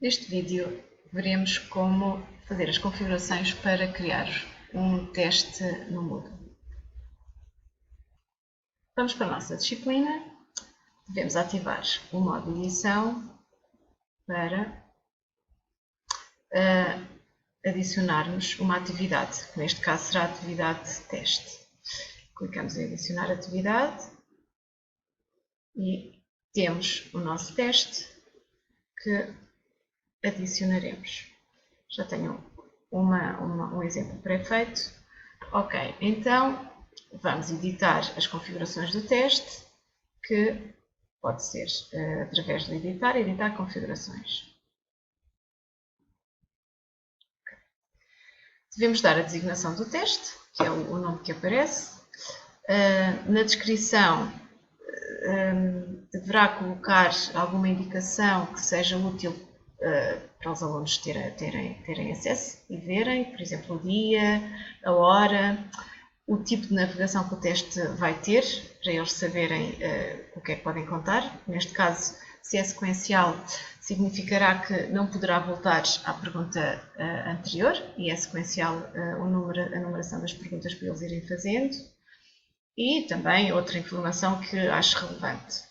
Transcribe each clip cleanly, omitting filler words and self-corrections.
Neste vídeo veremos como fazer as configurações para criar um teste no Moodle. Vamos para a nossa disciplina. Devemos ativar o modo edição para adicionarmos uma atividade, que neste caso será a atividade teste. Clicamos em adicionar atividade e temos o nosso teste que adicionaremos. Já tenho um exemplo pré-feito. Ok, então vamos editar as configurações do teste, que pode ser através de editar configurações. Devemos dar a designação do teste, que é o nome que aparece. Na descrição deverá colocar alguma indicação que seja útil para os alunos terem acesso e verem, por exemplo, o dia, a hora, o tipo de navegação que o teste vai ter, para eles saberem o que é que podem contar. Neste caso, se é sequencial, significará que não poderá voltar à pergunta anterior, e é sequencial a numeração das perguntas para eles irem fazendo. E também outra informação que acho relevante.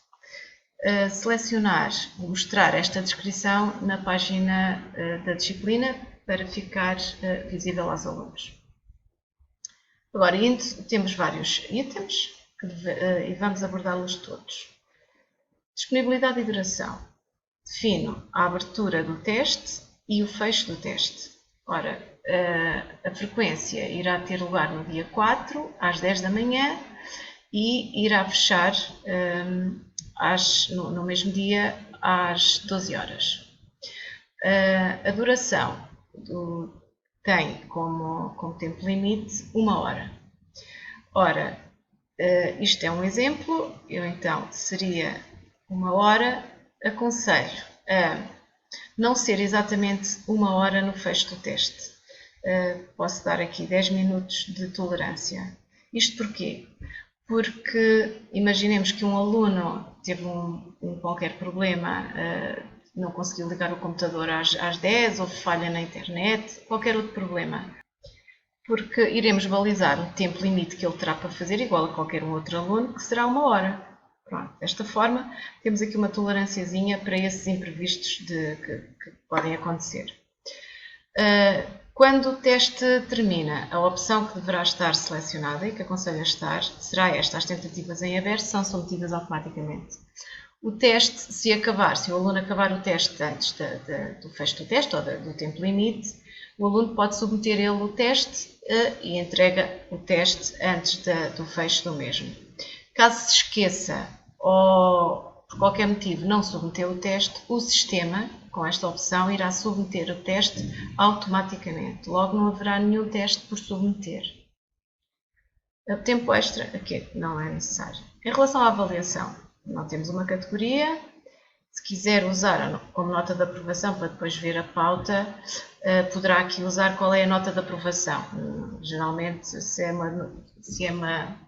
Selecionar ou mostrar esta descrição na página da disciplina para ficar visível aos alunos. Agora, temos vários itens e vamos abordá-los todos. Disponibilidade e duração. Defino a abertura do teste e o fecho do teste. Ora, a frequência irá ter lugar no dia 4, às 10 da manhã, e irá fechar no mesmo dia às 12 horas. A duração tem como tempo limite 1 hora. Ora, isto é um exemplo, eu então seria 1 hora, aconselho a não ser exatamente 1 hora no fecho do teste. Posso dar aqui 10 minutos de tolerância. Isto porquê? Porque imaginemos que um aluno teve qualquer problema, não conseguiu ligar o computador às 10, houve falha na internet, qualquer outro problema. Porque iremos balizar o tempo limite que ele terá para fazer, igual a qualquer outro aluno, que será 1 hora. Pronto, desta forma, temos aqui uma tolerânciazinha para esses imprevistos que podem acontecer. Quando o teste termina, a opção que deverá estar selecionada e que aconselho a estar será esta: as tentativas em aberto são submetidas automaticamente. O teste, se o aluno acabar o teste antes do fecho do teste ou do tempo limite, o aluno pode submeter ele o teste e entrega o teste antes do fecho do mesmo. Caso se esqueça ou por qualquer motivo não submeteu o teste, o sistema, com esta opção, irá submeter o teste automaticamente. Logo, não haverá nenhum teste por submeter. O tempo extra aqui não é necessário. Em relação à avaliação, não temos uma categoria. Se quiser usar como nota de aprovação para depois ver a pauta, poderá aqui usar qual é a nota de aprovação. Geralmente, se é uma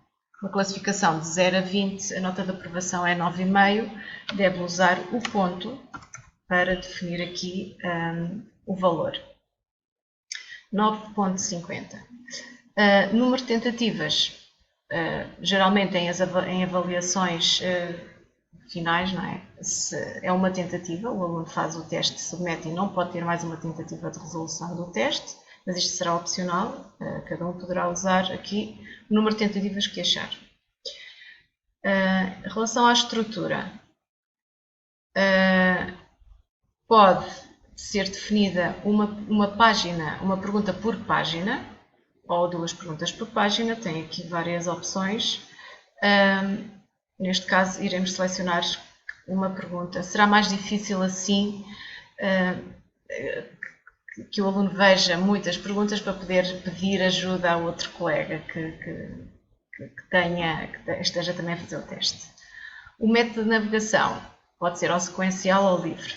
classificação de 0 a 20, a nota de aprovação é 9,5, deve usar o ponto para definir aqui o valor. 9,50. Número de tentativas. Geralmente em avaliações finais, não é? Se é uma tentativa, o aluno faz o teste, submete e não pode ter mais uma tentativa de resolução do teste, mas isto será opcional, cada um poderá usar aqui o número de tentativas que achar. Em relação à estrutura, pode ser definida uma pergunta por página, ou 2 perguntas por página, tem aqui várias opções. Neste caso, iremos selecionar uma pergunta. Será mais difícil assim que o aluno veja muitas perguntas para poder pedir ajuda a outro colega que esteja também a fazer o teste. O método de navegação pode ser ou sequencial ou livre.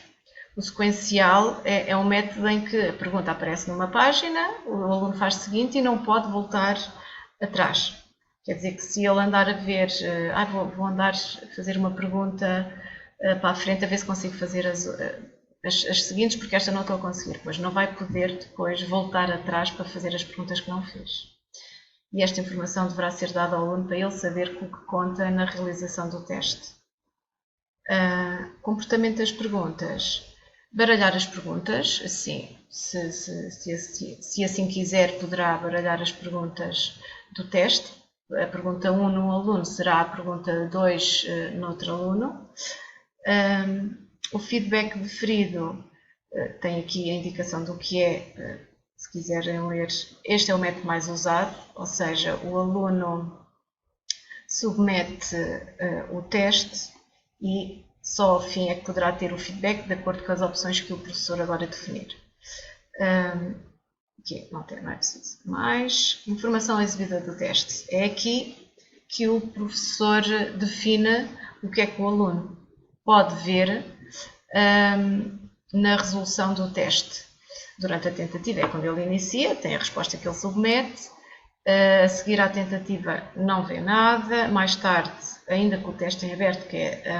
O sequencial é um método em que a pergunta aparece numa página, o aluno faz o seguinte e não pode voltar atrás. Quer dizer que se ele andar a ver, vou andar a fazer uma pergunta para a frente a ver se consigo fazer as seguintes, porque esta não estou a conseguir, pois não vai poder depois voltar atrás para fazer as perguntas que não fez. E esta informação deverá ser dada ao aluno para ele saber com o que conta na realização do teste. Comportamento das perguntas. Baralhar as perguntas, sim. Se assim quiser, poderá baralhar as perguntas do teste. A pergunta 1 num aluno será a pergunta 2 noutro aluno. O feedback deferido tem aqui a indicação do que é, se quiserem ler, este é o método mais usado, ou seja, o aluno submete o teste e só ao fim é que poderá ter o feedback de acordo com as opções que o professor agora definir. Aqui não é preciso mais. Informação exibida do teste. É aqui que o professor define o que é que o aluno pode ver na resolução do teste. Durante a tentativa é quando ele inicia, tem a resposta que ele submete, a seguir à tentativa não vê nada, mais tarde, ainda com o teste em aberto, que é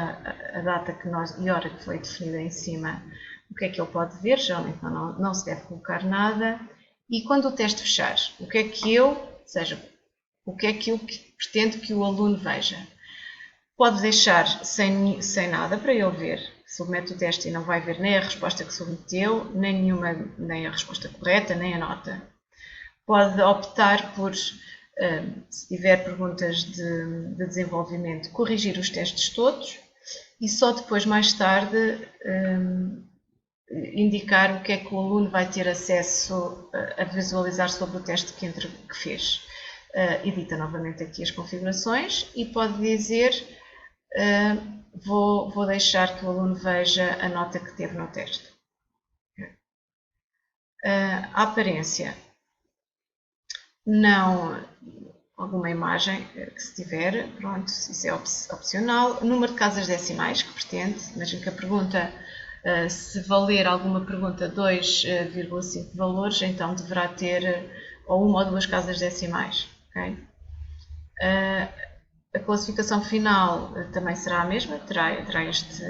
a data e hora que foi definida em cima, o que é que ele pode ver, geralmente não se deve colocar nada, e quando o teste fechar, o que é que eu pretendo que o aluno veja. Pode deixar sem nada para ele ver. Submete o teste e não vai ver nem a resposta que submeteu, nem a resposta correta, nem a nota. Pode optar por, se tiver perguntas de desenvolvimento, corrigir os testes todos e só depois, mais tarde, indicar o que é que o aluno vai ter acesso a visualizar sobre o teste que fez. Edita novamente aqui as configurações e pode dizer vou deixar que o aluno veja a nota que teve no teste. A aparência. Não alguma imagem que se tiver, pronto, isso é opcional. Número de casas decimais que pretende, imagino que a pergunta, se valer alguma pergunta 2,5 valores, então deverá ter ou uma ou duas casas decimais. Okay? A classificação final também será a mesma, terá este,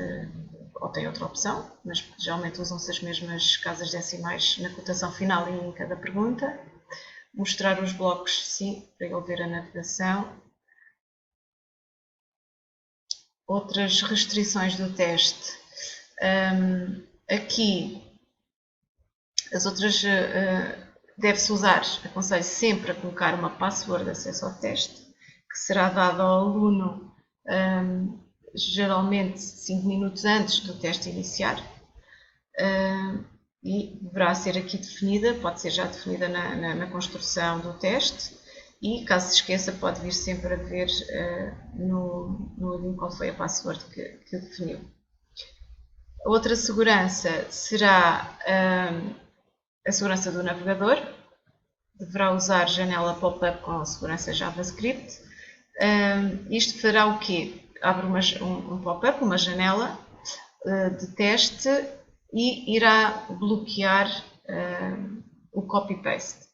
ou tem outra opção, mas geralmente usam-se as mesmas casas decimais na cotação final e em cada pergunta. Mostrar os blocos, sim, para ele ver a navegação. Outras restrições do teste. Aqui, as outras, deve-se usar, aconselho sempre a colocar uma password de acesso ao teste, que será dada ao aluno geralmente 5 minutos antes do teste iniciar. E deverá ser aqui definida, pode ser já definida na construção do teste e, caso se esqueça, pode vir sempre a ver no link qual foi a password que definiu. A outra segurança será a segurança do navegador. Deverá usar janela pop-up com segurança JavaScript. Isto fará o quê? Abre um pop-up, uma janela de teste e irá bloquear o copy-paste.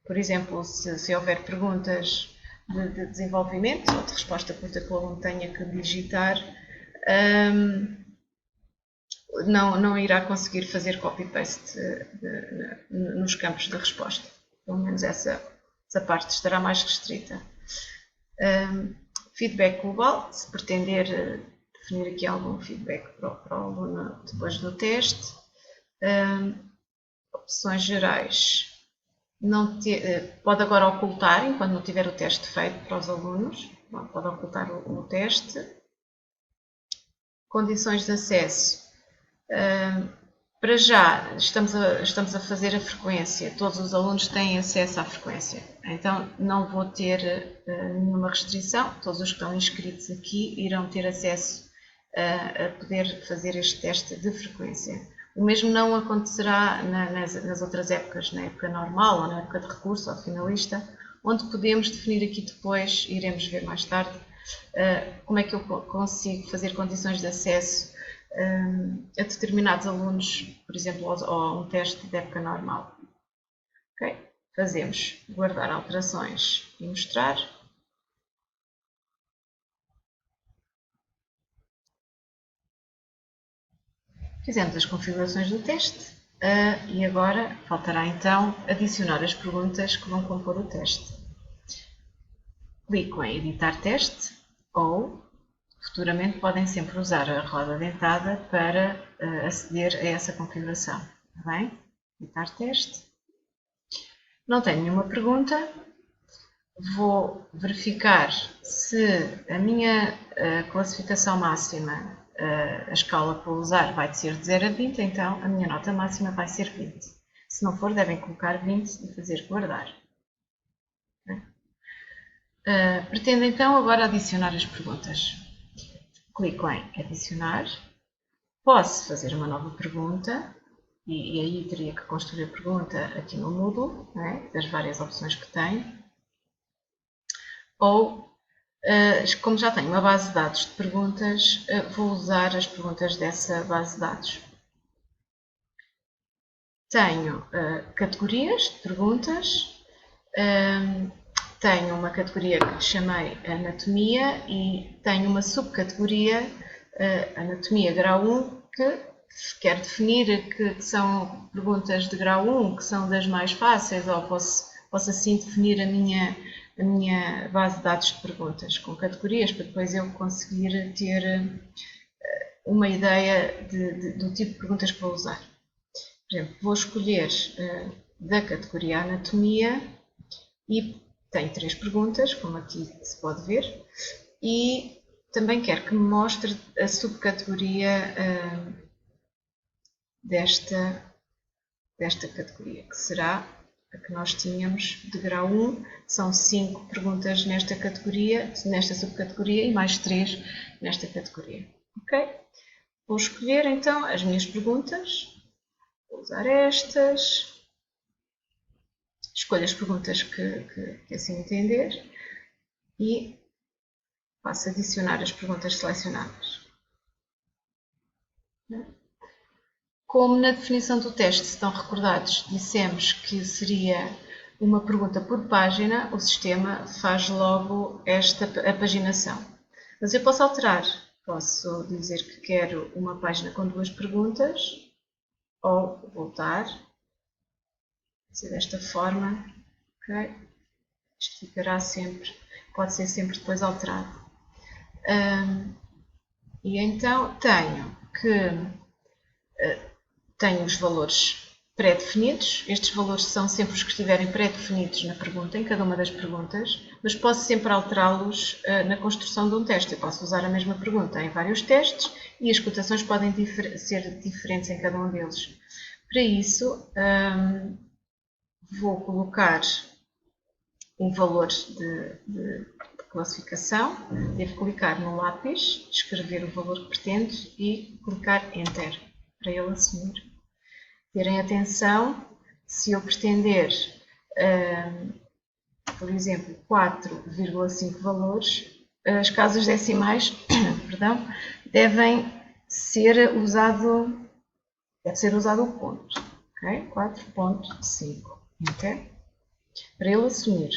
Por exemplo, se houver perguntas de desenvolvimento ou de resposta curta que o aluno tenha que digitar, não irá conseguir fazer copy-paste nos campos de resposta. Pelo menos essa parte estará mais restrita. Feedback global, se pretender definir aqui algum feedback para o aluno depois do teste. Opções gerais. Pode agora ocultar, enquanto não tiver o teste feito para os alunos. Pode ocultar o teste. Condições de acesso. Para já, estamos a fazer a frequência. Todos os alunos têm acesso à frequência. Então, não vou ter nenhuma restrição. Todos os que estão inscritos aqui irão ter acesso a poder fazer este teste de frequência. O mesmo não acontecerá nas outras épocas, na época normal ou na época de recurso ou de finalista, onde podemos definir aqui depois, iremos ver mais tarde, como é que eu consigo fazer condições de acesso a determinados alunos, por exemplo, a um teste de época normal. Okay? Fazemos guardar alterações e mostrar. Fizemos as configurações do teste e agora faltará então adicionar as perguntas que vão compor o teste. Clico em editar teste ou futuramente podem sempre usar a roda dentada para aceder a essa configuração. Está bem? Editar teste. Não tenho nenhuma pergunta. Vou verificar se a minha classificação máxima, a escala que vou usar, vai ser de 0 a 20, então a minha nota máxima vai ser 20. Se não for, devem colocar 20 e fazer guardar. Pretendo então agora adicionar as perguntas. Clico em adicionar. Posso fazer uma nova pergunta e aí teria que construir a pergunta aqui no Moodle, das várias opções que tem. Ou, como já tenho uma base de dados de perguntas, vou usar as perguntas dessa base de dados. Tenho categorias de perguntas, tenho uma categoria que chamei Anatomia e tenho uma subcategoria, Anatomia Grau 1, que quer definir que são perguntas de grau 1, que são das mais fáceis, ou posso assim definir a minha base de dados de perguntas com categorias, para depois eu conseguir ter uma ideia do tipo de perguntas que vou usar. Por exemplo, vou escolher da categoria Anatomia e tenho 3 perguntas, como aqui se pode ver, e também quero que me mostre a subcategoria desta categoria, que será a que nós tínhamos de grau 1. São 5 perguntas nesta categoria, nesta subcategoria, e mais 3 nesta categoria. Ok? Vou escolher então as minhas perguntas. Vou usar estas. Escolho as perguntas que assim entender e passo a adicionar as perguntas selecionadas. Como na definição do teste, se estão recordados, dissemos que seria uma pergunta por página, o sistema faz logo a paginação. Mas eu posso alterar. Posso dizer que quero uma página com 2 perguntas ou voltar. Ser desta forma. Okay? Isto ficará sempre, pode ser sempre depois alterado. E então tenho os valores pré-definidos. Estes valores são sempre os que estiverem pré-definidos na pergunta, em cada uma das perguntas, mas posso sempre alterá-los na construção de um teste. Eu posso usar a mesma pergunta em vários testes e as cotações podem ser diferentes em cada um deles. Para isso, vou colocar um valor de classificação. Devo clicar no lápis, escrever o valor que pretendo e clicar Enter para ele assumir. Terem atenção, se eu pretender, por exemplo, 4,5 valores, as casas decimais perdão, deve ser usado o ponto. Okay? 4,5. Enter. Para ele assumir.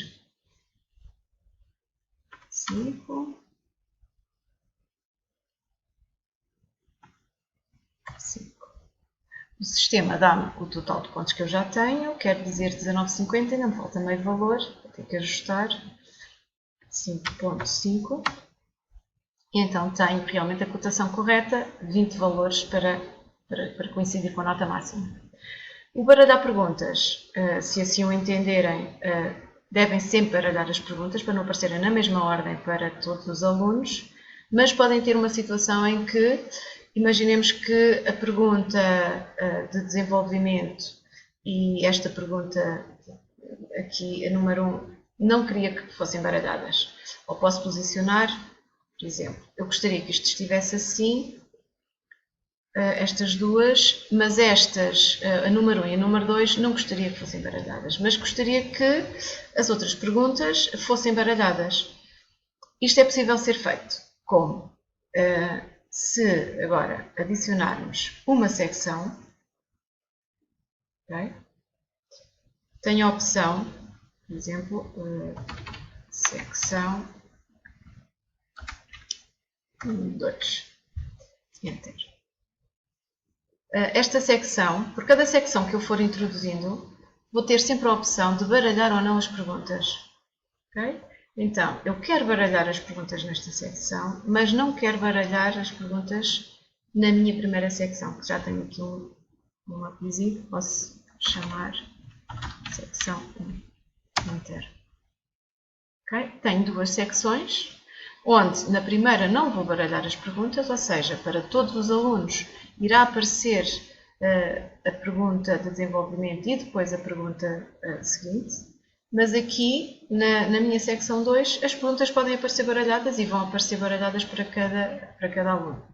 5. 5. O sistema dá-me o total de pontos que eu já tenho, quer dizer 19,50, ainda me falta meio valor, vou ter que ajustar 5,5 e então tenho realmente a cotação correta, 20 valores para coincidir com a nota máxima. O baralhar perguntas, se assim o entenderem, devem sempre baralhar as perguntas para não aparecerem na mesma ordem para todos os alunos, mas podem ter uma situação em que imaginemos que a pergunta de desenvolvimento e esta pergunta aqui, a número 1, não queria que fossem baralhadas. Ou posso posicionar, por exemplo, eu gostaria que isto estivesse assim, estas duas, mas estas, a número 1 e a número 2, não gostaria que fossem baralhadas, mas gostaria que as outras perguntas fossem baralhadas. Isto é possível ser feito. Como? Se agora adicionarmos uma secção, okay? Tenho a opção, por exemplo, secção 2, Enter. esta secção, por cada secção que eu for introduzindo, vou ter sempre a opção de baralhar ou não as perguntas. Okay? Então, eu quero baralhar as perguntas nesta secção, mas não quero baralhar as perguntas na minha primeira secção, que já tenho aqui um lapisinho, posso chamar secção 1, enter. Okay? Tenho duas secções, onde na primeira não vou baralhar as perguntas, ou seja, para todos os alunos irá aparecer a pergunta de desenvolvimento e depois a pergunta seguinte, mas aqui na minha secção 2 as perguntas podem aparecer baralhadas e vão aparecer baralhadas para cada aluno.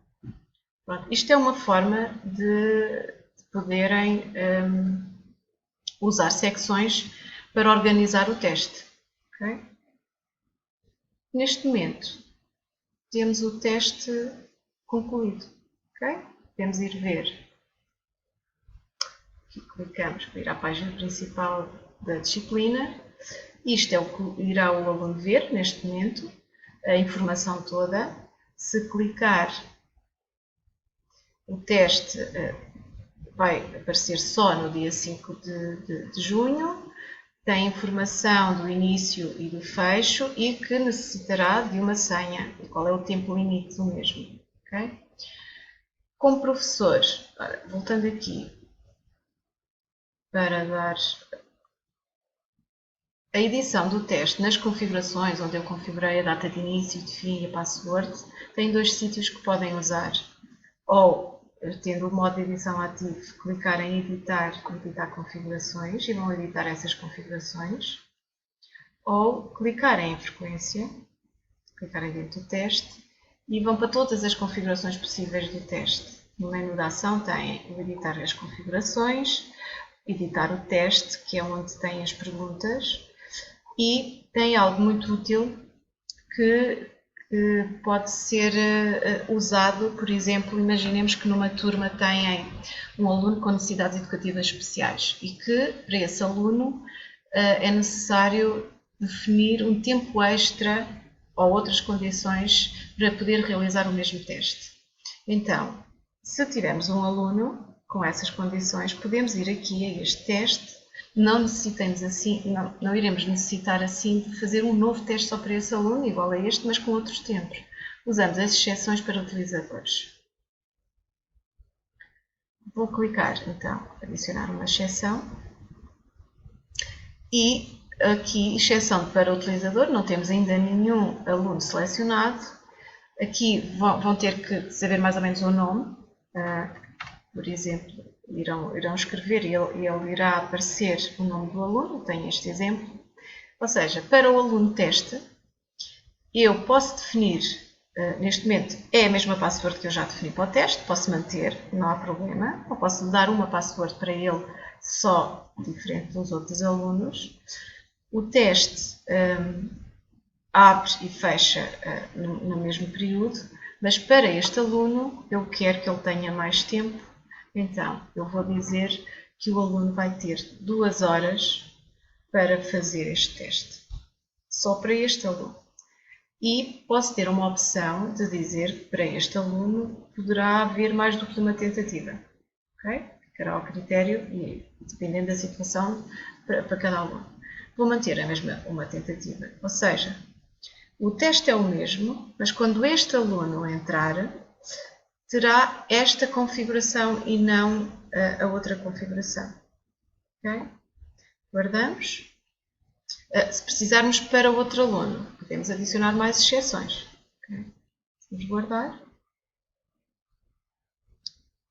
Pronto, isto é uma forma de poderem usar secções para organizar o teste. Okay? Neste momento, temos o teste concluído. Okay? Podemos ir ver. Aqui clicamos para ir à página principal da disciplina. Isto é o que irá o aluno ver neste momento, a informação toda. Se clicar, o teste vai aparecer só no dia 5 de junho. Tem informação do início e do fecho e que necessitará de uma senha. E qual é o tempo limite do mesmo. Okay? Como professor, voltando aqui para dar a edição do teste nas configurações, onde eu configurei a data de início, de fim e a password, tem dois sítios que podem usar. Ou, tendo o modo de edição ativo, clicar em editar configurações e vão editar essas configurações. Ou clicarem em frequência, clicarem dentro do teste e vão para todas as configurações possíveis do teste. No menu da ação têm o editar as configurações, editar o teste, que é onde tem as perguntas, e tem algo muito útil que pode ser usado, por exemplo, imaginemos que numa turma têm um aluno com necessidades educativas especiais e que para esse aluno é necessário definir um tempo extra ou outras condições para poder realizar o mesmo teste. Então, se tivermos um aluno com essas condições, podemos ir aqui a este teste. Não necessitamos assim, não iremos necessitar assim de fazer um novo teste só para esse aluno, igual a este, mas com outros tempos. Usamos as exceções para utilizadores. Vou clicar, então, adicionar uma exceção. E aqui, exceção para utilizador, não temos ainda nenhum aluno selecionado. Aqui vão ter que saber mais ou menos o nome. Por exemplo, irão escrever e ele irá aparecer o nome do aluno, tenho este exemplo. Ou seja, para o aluno teste, eu posso definir, neste momento é a mesma password que eu já defini para o teste, posso manter, não há problema, ou posso dar uma password para ele só diferente dos outros alunos. O teste abre e fecha no mesmo período, mas para este aluno eu quero que ele tenha mais tempo. Então, eu vou dizer que o aluno vai ter 2 horas para fazer este teste. Só para este aluno. E posso ter uma opção de dizer que para este aluno poderá haver mais do que uma tentativa. Okay? Ficará ao critério e dependendo da situação para cada aluno. Vou manter a mesma uma tentativa. Ou seja, o teste é o mesmo, mas quando este aluno entrar, terá esta configuração e não a outra configuração. Okay? Guardamos. Se precisarmos para outro aluno, podemos adicionar mais exceções. Okay? Vamos guardar.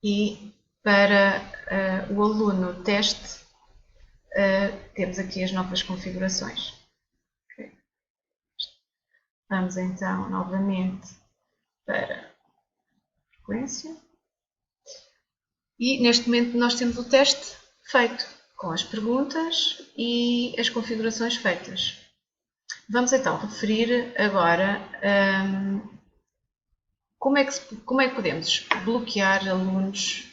E para o aluno teste, temos aqui as novas configurações. Okay? Vamos então novamente para frequência. E neste momento nós temos o teste feito, com as perguntas e as configurações feitas. Vamos então referir agora como é que podemos bloquear alunos.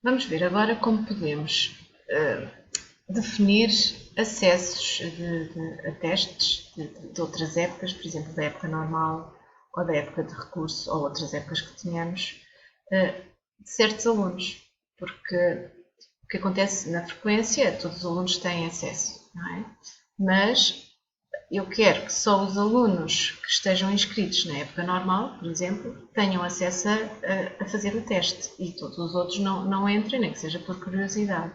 Vamos ver agora como podemos definir acessos a testes de outras épocas, por exemplo, da época normal ou da época de recurso ou outras épocas que tenhamos. de certos alunos, porque o que acontece na frequência, todos os alunos têm acesso, não é? Mas eu quero que só os alunos que estejam inscritos na época normal, por exemplo, tenham acesso a fazer o teste e todos os outros não entrem, nem que seja por curiosidade.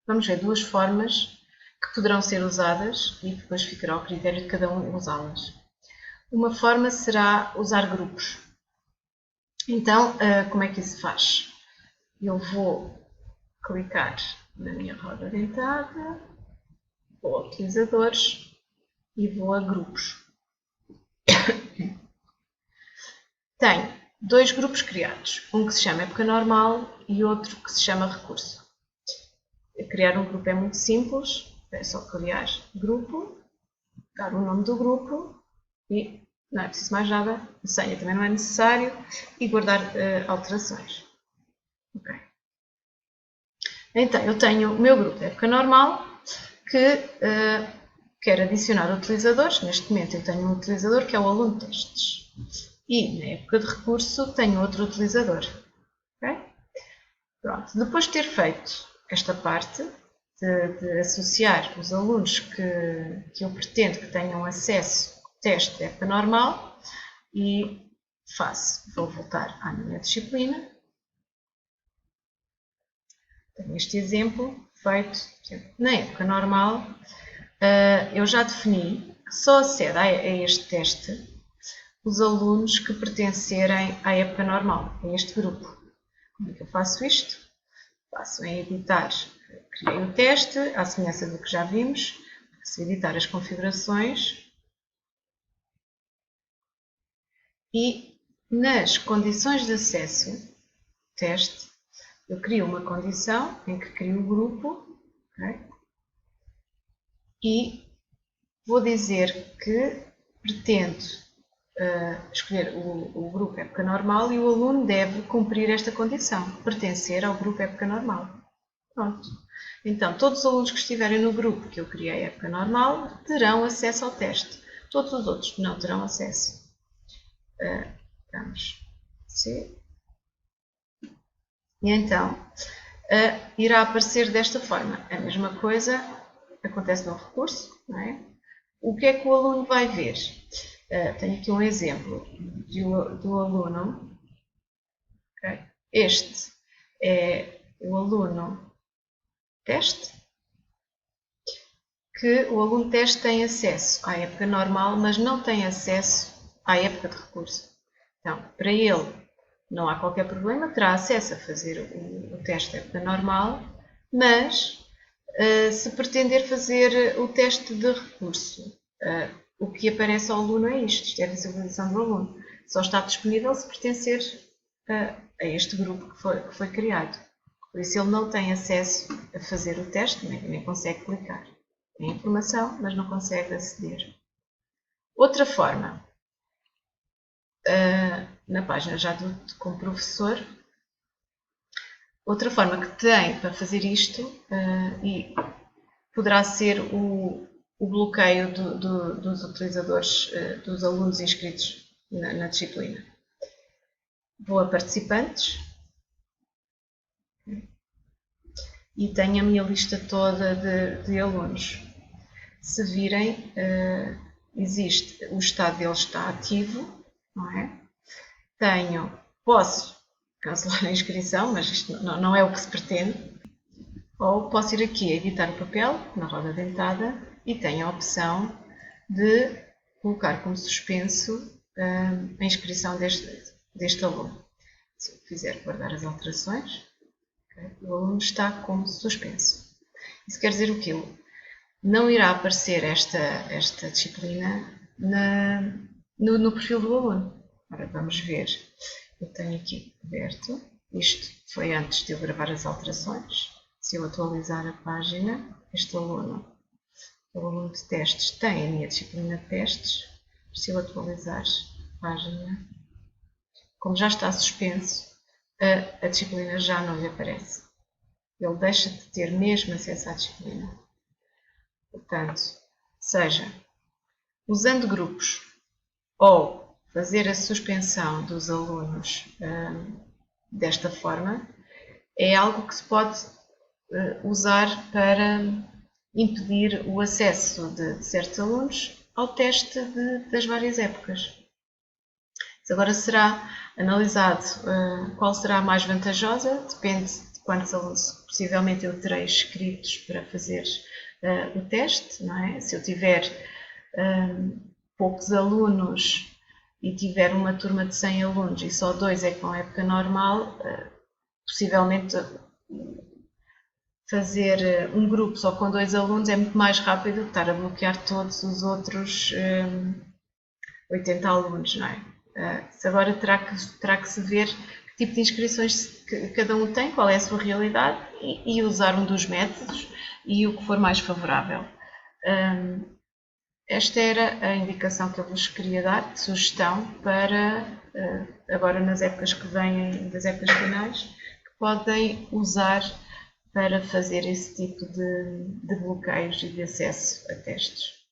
Vamos ver duas formas que poderão ser usadas e depois ficará ao critério de cada um usá-las. Uma forma será usar grupos. Então, como é que isso faz? Eu vou clicar na minha roda dentada, vou a utilizadores e vou a grupos. Tenho dois grupos criados, um que se chama época normal e outro que se chama recurso. Criar um grupo é muito simples, é só criar grupo, dar o nome do grupo e não é preciso mais nada, a senha também não é necessário e guardar alterações. Okay. Então, eu tenho o meu grupo de época normal que quero adicionar utilizadores. Neste momento eu tenho um utilizador que é o aluno testes. E na época de recurso tenho outro utilizador. Okay? Pronto. Depois de ter feito esta parte, de associar os alunos que eu pretendo que tenham acesso ao teste de época normal, e vou voltar à minha disciplina. Tenho este exemplo feito na época normal. Eu já defini que só acede a este teste os alunos que pertencerem à época normal, a este grupo. Como é que eu faço isto? Faço em editar, criei o teste, à semelhança do que já vimos, faço editar as configurações e nas condições de acesso, teste, eu crio uma condição em que crio o grupo, okay? E vou dizer que pretendo escolher o grupo época normal e o aluno deve cumprir esta condição, pertencer ao grupo época normal. Pronto. Então, todos os alunos que estiverem no grupo que eu criei época normal terão acesso ao teste. Todos os outros não terão acesso. Vamos C. E então, irá aparecer desta forma. A mesma coisa acontece no recurso, não é? O que é que o aluno vai ver? Tenho aqui um exemplo do aluno. Okay? Este é o aluno teste, que o aluno teste tem acesso à época normal, mas não tem acesso à época de recurso. Então, para ele não há qualquer problema, terá acesso a fazer o teste da época normal, mas se pretender fazer o teste de recurso, o que aparece ao aluno é isto é a visualização do aluno. Só está disponível se pertencer a este grupo que foi criado. Por isso ele não tem acesso a fazer o teste, nem consegue clicar. Tem informação, mas não consegue aceder. Outra forma, na página já como professor, outra forma que tem para fazer isto, e poderá ser o bloqueio dos utilizadores, dos alunos inscritos na disciplina. Vou a participantes e tenho a minha lista toda de alunos. Se virem, existe, o estado deles está ativo, não é? Posso cancelar a inscrição, mas isto não é o que se pretende. Ou posso ir aqui a editar o papel, na roda dentada, e tenho a opção de colocar como suspenso a inscrição deste aluno. Se eu fizer guardar as alterações, okay, o aluno está como suspenso. Isso quer dizer o quê? Não irá aparecer esta disciplina no perfil do aluno. Ora, vamos ver. Eu tenho aqui aberto. Isto foi antes de eu gravar as alterações. Se eu atualizar a página, este aluno, o aluno de testes, tem a minha disciplina de testes. Se eu atualizar a página, como já está suspenso, a disciplina já não lhe aparece. Ele deixa de ter mesmo acesso à disciplina. Portanto, seja usando grupos ou fazer a suspensão dos alunos desta forma, é algo que se pode usar para impedir o acesso de certos alunos ao teste das várias épocas. Agora será analisado qual será a mais vantajosa, depende de quantos alunos possivelmente eu terei inscritos para fazer o teste, não é? Se eu tiver poucos alunos e tiver uma turma de 100 alunos e só 2 é com a época normal, possivelmente fazer um grupo só com 2 alunos é muito mais rápido do que estar a bloquear todos os outros 80 alunos, não é? Agora terá que se ver que tipo de inscrições que cada um tem, qual é a sua realidade e usar um dos métodos e o que for mais favorável. Esta era a indicação que eu vos queria dar, de sugestão para agora nas épocas que vêm, das épocas finais, que podem usar para fazer esse tipo de bloqueios e de acesso a testes.